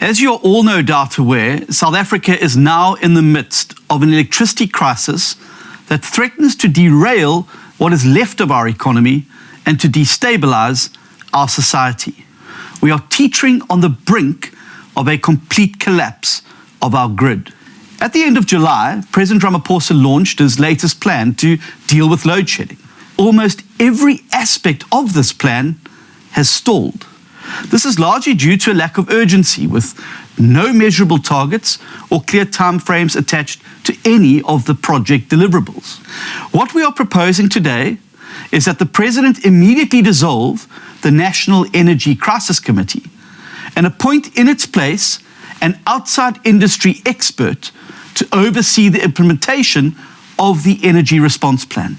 As you're all no doubt aware, South Africa is now in the midst of an electricity crisis that threatens to derail what is left of our economy and to destabilize our society. We are teetering on the brink of a complete collapse of our grid. At the end of July, President Ramaphosa launched his latest plan to deal with load shedding. Almost every aspect of this plan has stalled. This is largely due to a lack of urgency, with no measurable targets or clear timeframes attached to any of the project deliverables. What we are proposing today is that the President immediately dissolve the National Energy Crisis Committee and appoint in its place an outside industry expert to oversee the implementation of the Energy Response Plan.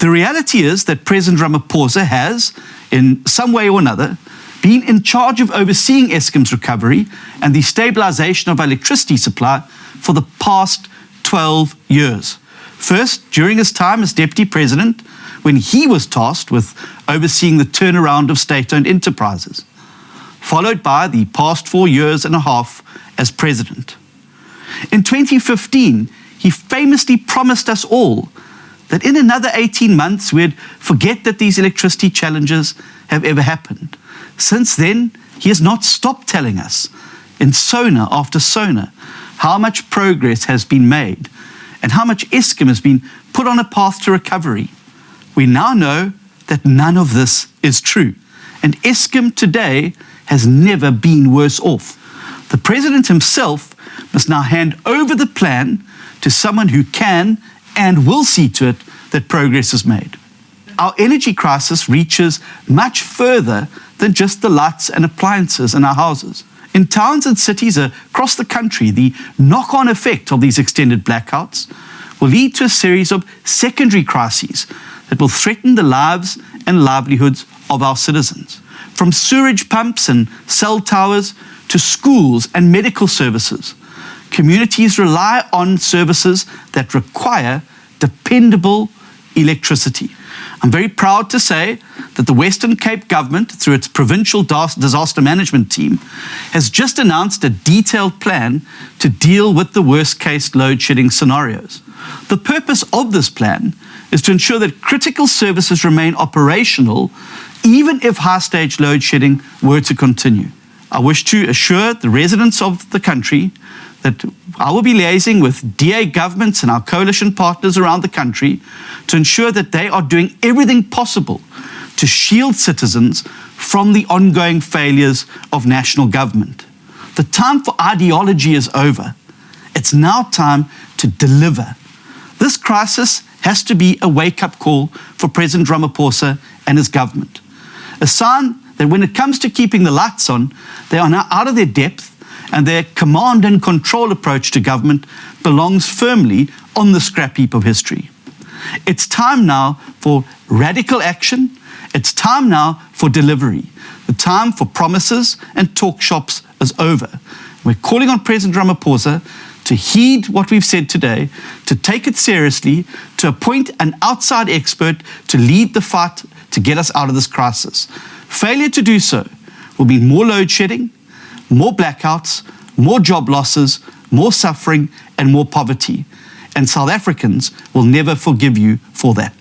The reality is that President Ramaphosa has, in some way or another, been in charge of overseeing Eskom's recovery and the stabilization of our electricity supply for the past 12 years. First, during his time as Deputy President, when he was tasked with overseeing the turnaround of state-owned enterprises, followed by the past 4 years and a half as President. In 2015, he famously promised us all that in another 18 months we'd forget that these electricity challenges have ever happened. Since then, he has not stopped telling us, in SONA after SONA, how much progress has been made and how much Eskom has been put on a path to recovery. We now know that none of this is true, and Eskom today has never been worse off. The President himself must now hand over the plan to someone who can and will see to it that progress is made. Our energy crisis reaches much further than just the lights and appliances in our houses. In towns and cities across the country, the knock-on effect of these extended blackouts will lead to a series of secondary crises that will threaten the lives and livelihoods of our citizens. From sewage pumps and cell towers to schools and medical services, communities rely on services that require dependable electricity. I'm very proud to say that the Western Cape government, through its provincial disaster management team, has just announced a detailed plan to deal with the worst-case load shedding scenarios. The purpose of this plan is to ensure that critical services remain operational even if high-stage load shedding were to continue. I wish to assure the residents of the country that I will be liaising with DA governments and our coalition partners around the country to ensure that they are doing everything possible to shield citizens from the ongoing failures of national government. The time for ideology is over. It's now time to deliver. This crisis has to be a wake-up call for President Ramaphosa and his government. A sign that when it comes to keeping the lights on, they are now out of their depth, and their command and control approach to government belongs firmly on the scrap heap of history. It's time now for radical action. It's time now for delivery. The time for promises and talk shops is over. We're calling on President Ramaphosa to heed what we've said today, to take it seriously, to appoint an outside expert to lead the fight to get us out of this crisis. Failure to do so will mean more load shedding, more blackouts, more job losses, more suffering, and more poverty. And South Africans will never forgive you for that.